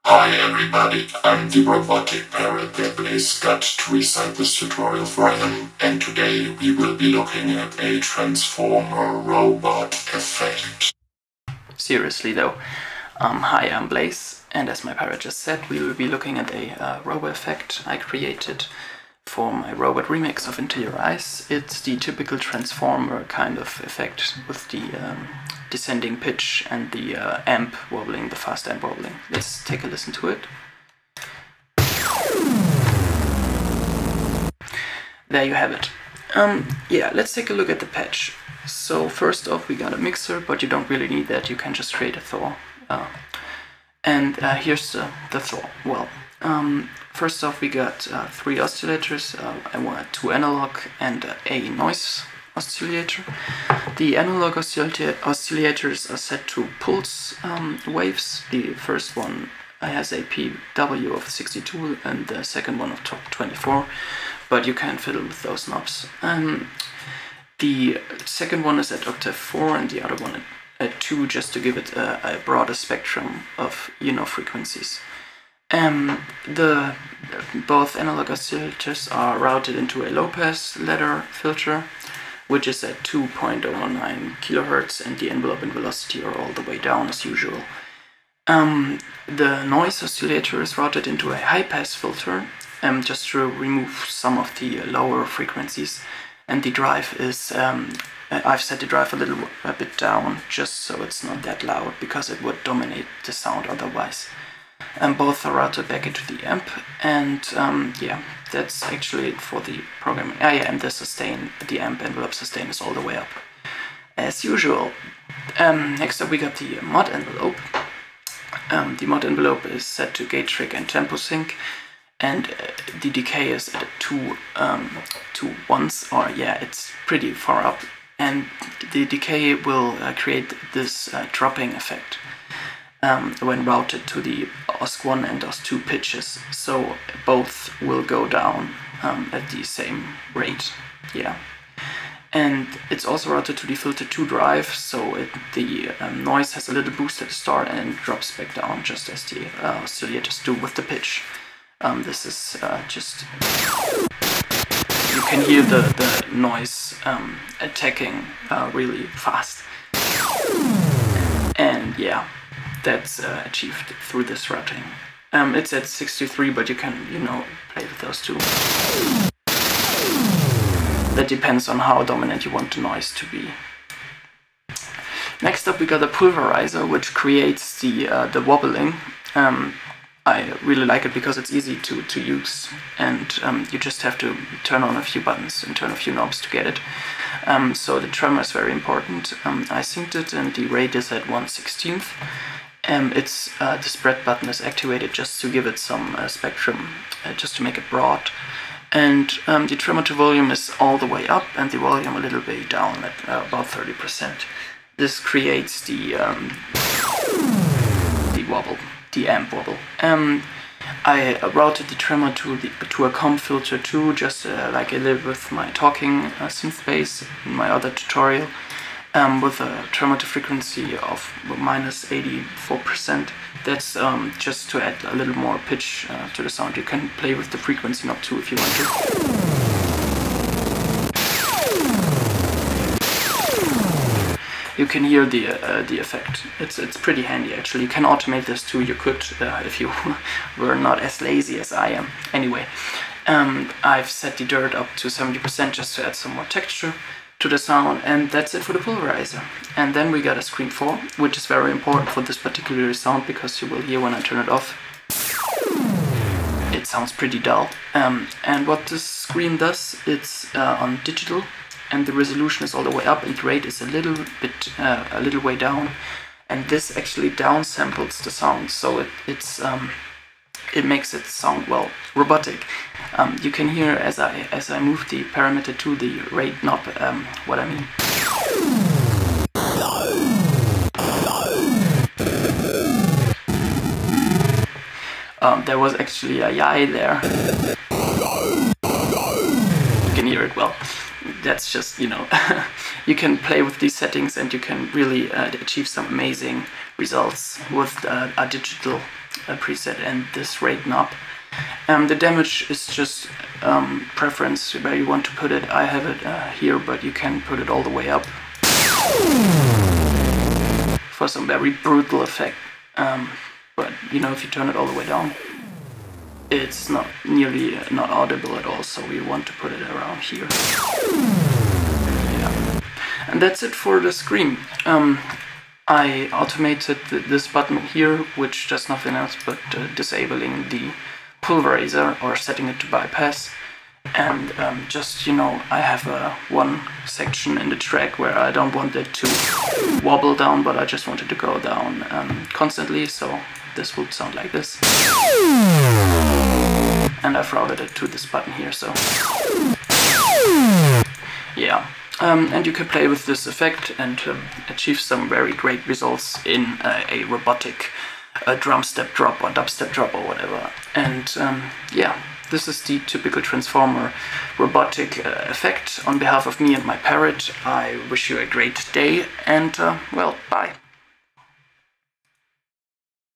Hi everybody, I'm the robotic parrot that Blaze got to recite this tutorial for him, and today we will be looking at a transformer robot effect. Seriously though, hi, I'm Blaze, and as my parrot just said, we will be looking at a robot effect I created for my robot remix of Into Your Eyes. It's the typical transformer kind of effect with the descending pitch and the amp wobbling, the fast amp wobbling. Let's take a listen to it. There you have it. Yeah, let's take a look at the patch. So first off, we got a mixer, but you don't really need that. You can just create a Thor. And here's the Thor. Well, first off, we got 3 oscillators. I wanted 2 analog and a noise oscillator. The analog oscillators are set to pulse waves. The first one has a PW of 62 and the second one of 24, but you can fiddle with those knobs. The second one is at octave 4 and the other one at 2, just to give it a broader spectrum of frequencies. Both analog oscillators are routed into a low-pass ladder filter, which is at 2.019 kHz, and the envelope and velocity are all the way down as usual. The noise oscillator is routed into a high-pass filter, just to remove some of the lower frequencies, and the drive is, I've set the drive a bit down, just so it's not that loud, because it would dominate the sound otherwise. Both are routed back into the amp, and yeah, that's actually it for the programming. Yeah, and the amp envelope sustain is all the way up, as usual. Next up we got the mod envelope. The mod envelope is set to gate trick and tempo sync, and the decay is at 2 1s, or yeah, it's pretty far up, and the decay will create this dropping effect when routed to the OS1 and OS2 pitches, so both will go down at the same rate. Yeah, and it's also routed to the filter 2 drive, so the noise has a little boost at the start and drops back down, just as the oscillators do with the pitch. This is just, you can hear the noise attacking really fast, and yeah, that's achieved through this routing. It's at 63, but you can, play with those too. That depends on how dominant you want the noise to be. Next up we got a pulverizer, which creates the wobbling. I really like it because it's easy to use, and you just have to turn on a few buttons and turn a few knobs to get it. So the tremor is very important. I synced it, and the rate is at 1/16. The spread button is activated just to give it some spectrum, just to make it broad. And the tremor to volume is all the way up, and the volume a little bit down at about 30%. This creates the wobble, the amp wobble. I routed the tremor to a comp filter too, just like I did with my talking synth bass in my other tutorial, with a tremor to frequency of -84%. That's just to add a little more pitch to the sound. You can play with the frequency knob too if you want to. You can hear the effect. It's pretty handy actually. You can automate this too. You could if you were not as lazy as I am. Anyway, I've set the dirt up to 70% just to add some more texture to the sound, and that's it for the pulverizer. And then we got a screen 4, which is very important for this particular sound, because you will hear when I turn it off, it sounds pretty dull. And what this screen does, it's on digital, and the resolution is all the way up, and the rate is a little way down, and this actually downsamples the sound, so it makes it sound, well, robotic. You can hear as I move the parameter to the rate knob what I mean. There was actually a yai there. You can hear it well. that's just, you know, you can play with these settings and you can really achieve some amazing results with a digital preset and this rate knob. The damage is just preference where you want to put it. I have it here, but you can put it all the way up for some very brutal effect. But you know, if you turn it all the way down, it's not nearly not audible at all, so we want to put it around here. Yeah. And that's it for the scream. I automated this button here, which does nothing else but disabling the pulverizer or setting it to bypass. And just, you know, I have one section in the track where I don't want it to wobble down, but I just want it to go down constantly, so this would sound like this. And I've routed it to this button here, so yeah. And you can play with this effect and achieve some very great results in a robotic drum step drop or dubstep drop or whatever. And yeah, this is the typical Transformer robotic effect. On behalf of me and my parrot, I wish you a great day and well, bye.